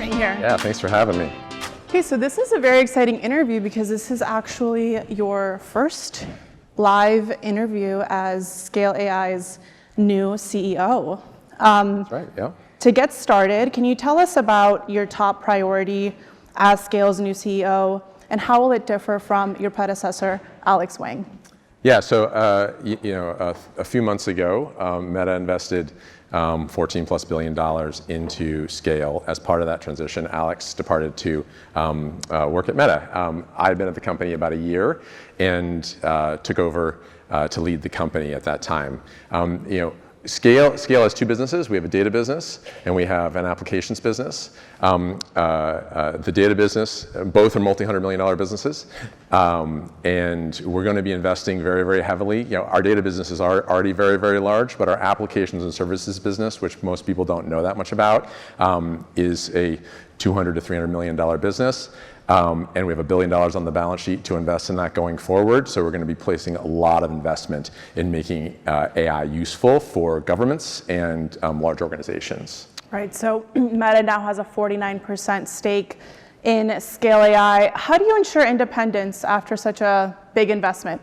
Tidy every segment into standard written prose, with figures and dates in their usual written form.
being here. Yeah, thanks for having me. Okay, so this is a very exciting interview because this is actually your first live interview as Scale AI's new CEO. That's right, yeah. To get started, can you tell us about your top priority as Scale's new CEO, and how will it differ from your predecessor, Alex Wang? Yeah, so a few months ago, Meta invested $14+ billion into Scale. As part of that transition, Alex departed to work at Meta. I had been at the company about a year and took over to lead the company at that time. Scale has two businesses. We have a data business and we have an applications business. The data business, both are multi-$100 million businesses, and we're going to be investing very, very heavily. Our data business is already very, very large, but our applications and services business, which most people don't know that much about, is a $200 to $300 million business. And we have $1 billion on the balance sheet to invest in that going forward. So we're going to be placing a lot of investment in making AI useful for governments and large organizations. Right, so Meta now has a 49% stake in Scale AI. How do you ensure independence after such a big investment?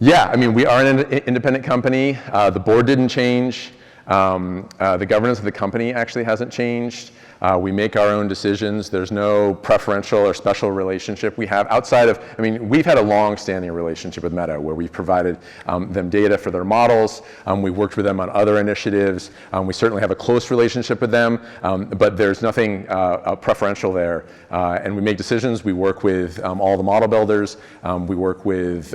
Yeah, I mean, we are an independent company. The board didn't change. The governance of the company actually hasn't changed. We make our own decisions. There's no preferential or special relationship we have outside of, we've had a long-standing relationship with Meta where we've provided them data for their models. We've worked with them on other initiatives. We certainly have a close relationship with them, but there's nothing preferential there. And we make decisions. We work with all the model builders. We work with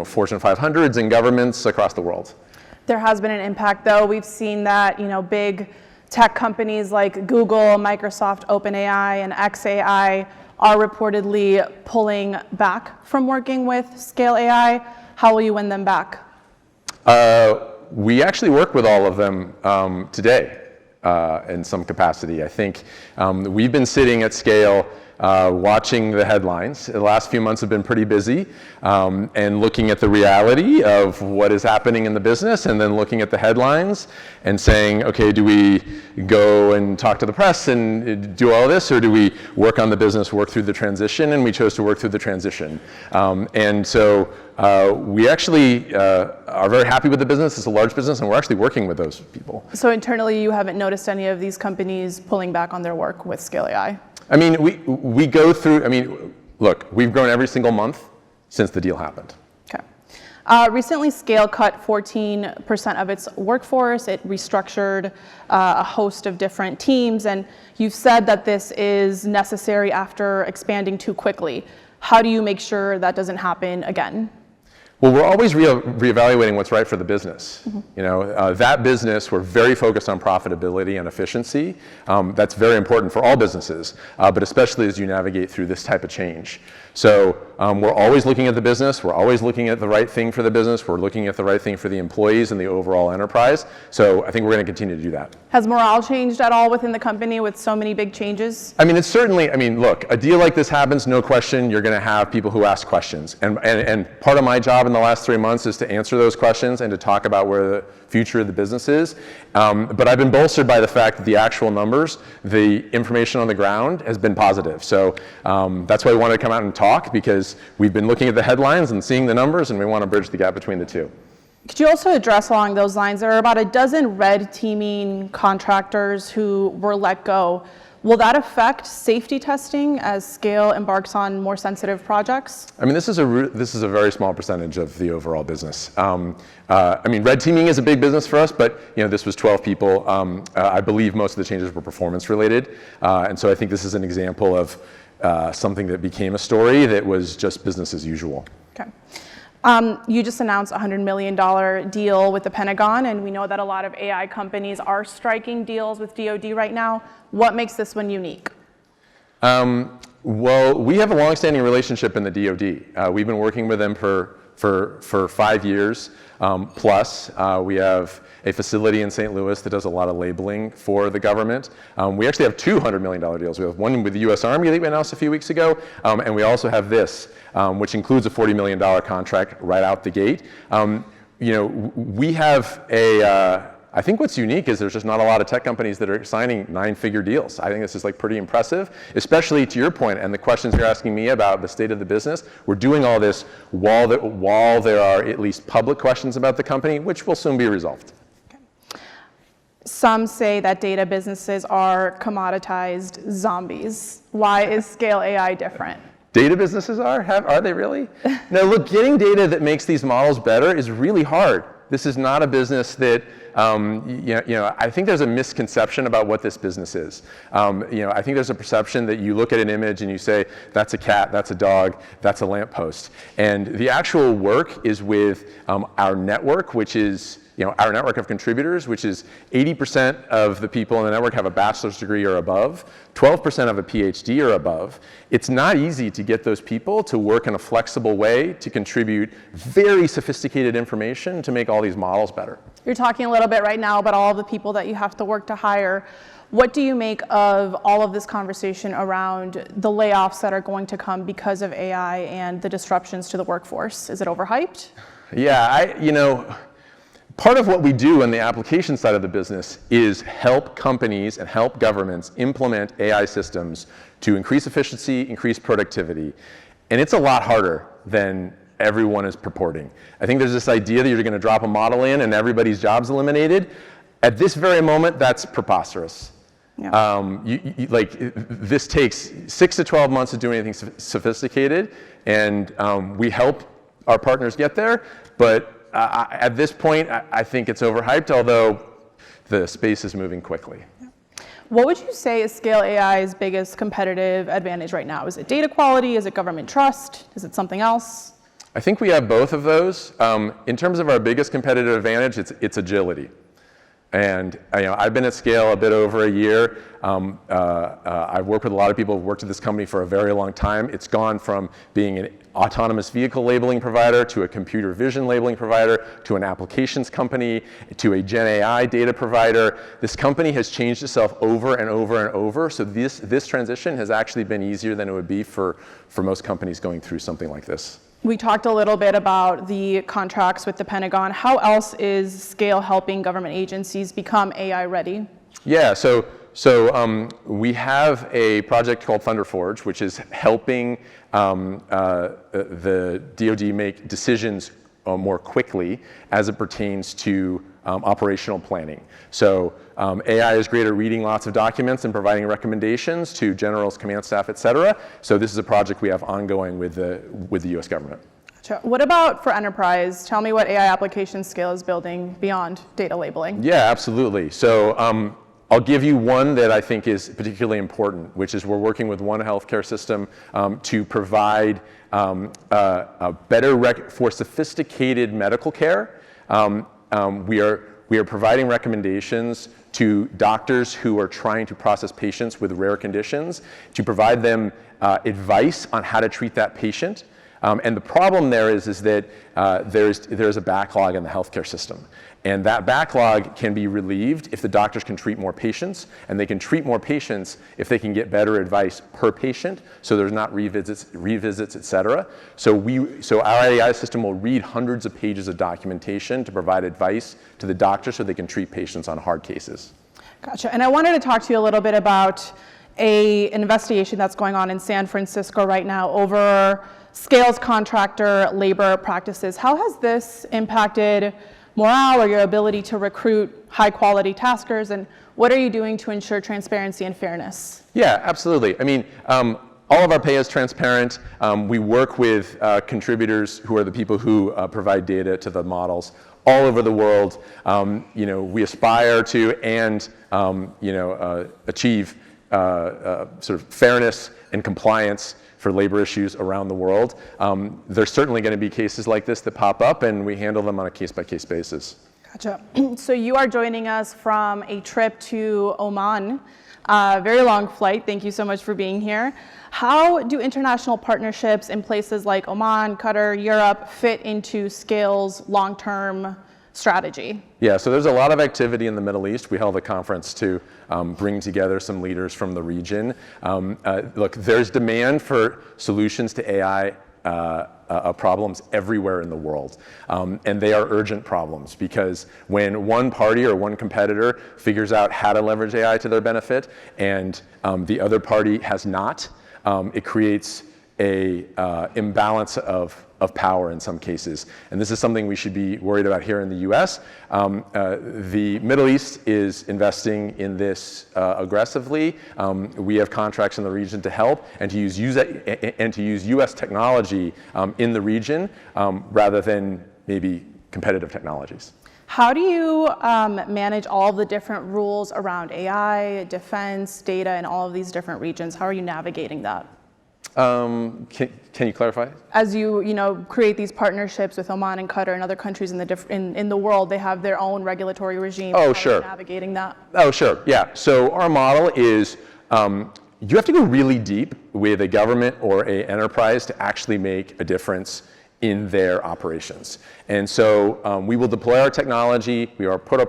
Fortune 500s and governments across the world. There has been an impact, though. We've seen that big tech companies like Google, Microsoft, OpenAI, and XAI are reportedly pulling back from working with Scale AI. How will you win them back? We actually work with all of them today in some capacity. I think we've been sitting at Scale watching the headlines. The last few months have been pretty busy and looking at the reality of what is happening in the business and then looking at the headlines and saying, okay, do we go and talk to the press and do all this, or do we work on the business, work through the transition? And we chose to work through the transition. And so we actually are very happy with the business. It's a large business and we're actually working with those people. So internally you haven't noticed any of these companies pulling back on their work with Scale AI? We go through, look, we've grown every single month since the deal happened. Okay. Recently, Scale cut 14% of its workforce. It restructured a host of different teams, and you've said that this is necessary after expanding too quickly. How do you make sure that doesn't happen again? Well, we're always reevaluating what's right for the business. Mm-hmm. That business, we're very focused on profitability and efficiency. That's very important for all businesses, but especially as you navigate through this type of change. So we're always looking at the business. We're always looking at the right thing for the business. We're looking at the right thing for the employees and the overall enterprise. So I think we're going to continue to do that. Has morale changed at all within the company with so many big changes? It's certainly, look, a deal like this happens, no question, you're going to have people who ask questions. And part of my job in the last 3 months is to answer those questions and to talk about where the future of the business is. But I've been bolstered by the fact that the actual numbers, the information on the ground has been positive. So that's why we wanted to come out and talk, because we've been looking at the headlines and seeing the numbers, and we want to bridge the gap between the two. Could you also address along those lines, there are about a dozen red teaming contractors who were let go. Will that affect safety testing as Scale embarks on more sensitive projects? This is a very small percentage of the overall business. Red teaming is a big business for us, but this was 12 people. I believe most of the changes were performance related, and so I think this is an example of something that became a story that was just business as usual. Okay. You just announced a $100 million deal with the Pentagon, and we know that a lot of AI companies are striking deals with DoD right now. What makes this one unique? Well, we have a long-standing relationship in the DoD. We've been working with them for 5 years plus. We have a facility in St. Louis that does a lot of labeling for the government. We actually have two $100 million deals. We have one with the U.S. Army that we announced a few weeks ago, and we also have this, which includes a $40 million contract right out the gate. We have I think what's unique is there's just not a lot of tech companies that are signing 9-figure deals. I think this is like pretty impressive, especially to your point and the questions you're asking me about the state of the business. We're doing all this while there are at least public questions about the company, which will soon be resolved. Some say that data businesses are commoditized zombies. Why is Scale AI different? Data businesses are they really? No, look, getting data that makes these models better is really hard. This is not a business that, I think there's a misconception about what this business is. I think there's a perception that you look at an image and you say, that's a cat, that's a dog, that's a lamppost. And the actual work is with our network, which is our network of contributors, which is 80% of the people in the network have a bachelor's degree or above, 12% have a PhD or above. It's not easy to get those people to work in a flexible way to contribute very sophisticated information to make all these models better. You're talking a little bit right now about all of the people that you have to work to hire. What do you make of all of this conversation around the layoffs that are going to come because of AI and the disruptions to the workforce? Is it overhyped? Yeah, part of what we do on the application side of the business is help companies and help governments implement AI systems to increase efficiency, increase productivity. And it's a lot harder than everyone is purporting. I think there's this idea that you're going to drop a model in and everybody's job's eliminated. At this very moment, that's preposterous. Yeah. This takes 6 to 12 months to do anything sophisticated, and we help our partners get there, but at this point, I think it's overhyped, although the space is moving quickly. What would you say is Scale AI's biggest competitive advantage right now? Is it data quality? Is it government trust? Is it something else? I think we have both of those. In terms of our biggest competitive advantage, it's agility. And I've been at Scale a bit over a year. I've worked with a lot of people who've worked at this company for a very long time. It's gone from being an autonomous vehicle labeling provider to a computer vision labeling provider to an applications company to a Gen AI data provider. This company has changed itself over and over and over. So this transition has actually been easier than it would be for most companies going through something like this. We talked a little bit about the contracts with the Pentagon. How else is Scale helping government agencies become AI ready? Yeah, so we have a project called ThunderForge, which is helping the DoD make decisions more quickly as it pertains to operational planning. So AI is great at reading lots of documents and providing recommendations to generals, command staff, et cetera. So this is a project we have ongoing with the US government. Gotcha. What about for enterprise? Tell me what AI application Scale is building beyond data labeling. Yeah, absolutely. So I'll give you one that I think is particularly important, which is we're working with one healthcare system to provide a better for sophisticated medical care. We are providing recommendations to doctors who are trying to process patients with rare conditions to provide them advice on how to treat that patient. And the problem there is that there's a backlog in the healthcare system. And that backlog can be relieved if the doctors can treat more patients, and they can treat more patients if they can get better advice per patient, so there's not revisits, et cetera. So our AI system will read hundreds of pages of documentation to provide advice to the doctor so they can treat patients on hard cases. Gotcha. And I wanted to talk to you a little bit about an investigation that's going on in San Francisco right now over Scale's contractor labor practices. How has this impacted morale or your ability to recruit high-quality taskers, and what are you doing to ensure transparency and fairness? Yeah, absolutely. I mean, all of our pay is transparent. We work with contributors who are the people who provide data to the models all over the world. We aspire to and achieve sort of fairness and compliance for labor issues around the world. There's certainly going to be cases like this that pop up, and we handle them on a case-by-case basis. Gotcha. So you are joining us from a trip to Oman, very long flight. Thank you so much for being here. How do international partnerships in places like Oman, Qatar, Europe fit into Scale's long-term strategy? Yeah, so there's a lot of activity in the Middle East. We held a conference to bring together some leaders from the region. Look, there's demand for solutions to AI of problems everywhere in the world. And they are urgent problems because when one party or one competitor figures out how to leverage AI to their benefit and the other party has not, it creates a imbalance of power in some cases. And this is something we should be worried about here in the US. The Middle East is investing in this aggressively. We have contracts in the region to help and to use US technology in the region rather than maybe competitive technologies. How do you manage all the different rules around AI, defense, data, in all of these different regions? How are you navigating that? Can you clarify? As you create these partnerships with Oman and Qatar and other countries in the world, they have their own regulatory regime. Oh, How sure. are you navigating that? Oh, sure. Yeah. So our model is you have to go really deep with a government or an enterprise to actually make a difference in their operations. And so we will deploy our technology, we will put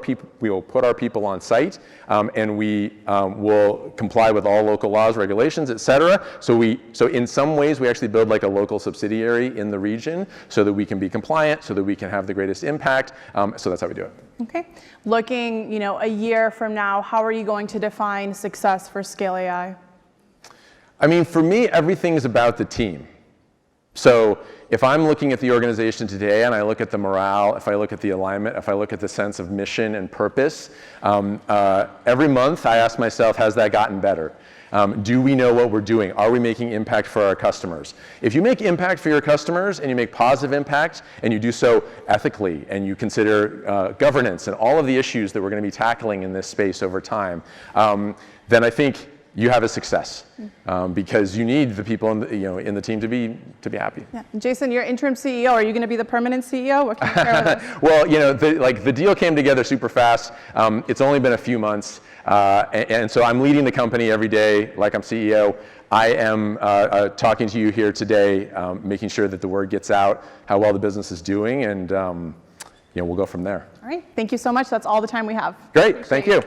our people on site, and we will comply with all local laws, regulations, et cetera. So in some ways, we actually build like a local subsidiary in the region so that we can be compliant, so that we can have the greatest impact. So that's how we do it. Okay. Looking, a year from now, how are you going to define success for Scale AI? I mean, for me, everything is about the team. So if I'm looking at the organization today and I look at the morale, if I look at the alignment, if I look at the sense of mission and purpose, every month I ask myself, has that gotten better? Do we know what we're doing? Are we making impact for our customers? If you make impact for your customers and you make positive impact and you do so ethically and you consider governance and all of the issues that we're going to be tackling in this space over time, then I think you have a success because you need the people in the team to be happy. Yeah. Jason, you're interim CEO. Are you going to be the permanent CEO? What can you share with us? Well, the deal came together super fast. It's only been a few months, and so I'm leading the company every day like I'm CEO. I am talking to you here today, making sure that the word gets out, how well the business is doing, and we'll go from there. All right. Thank you so much. That's all the time we have. Great. Thank you.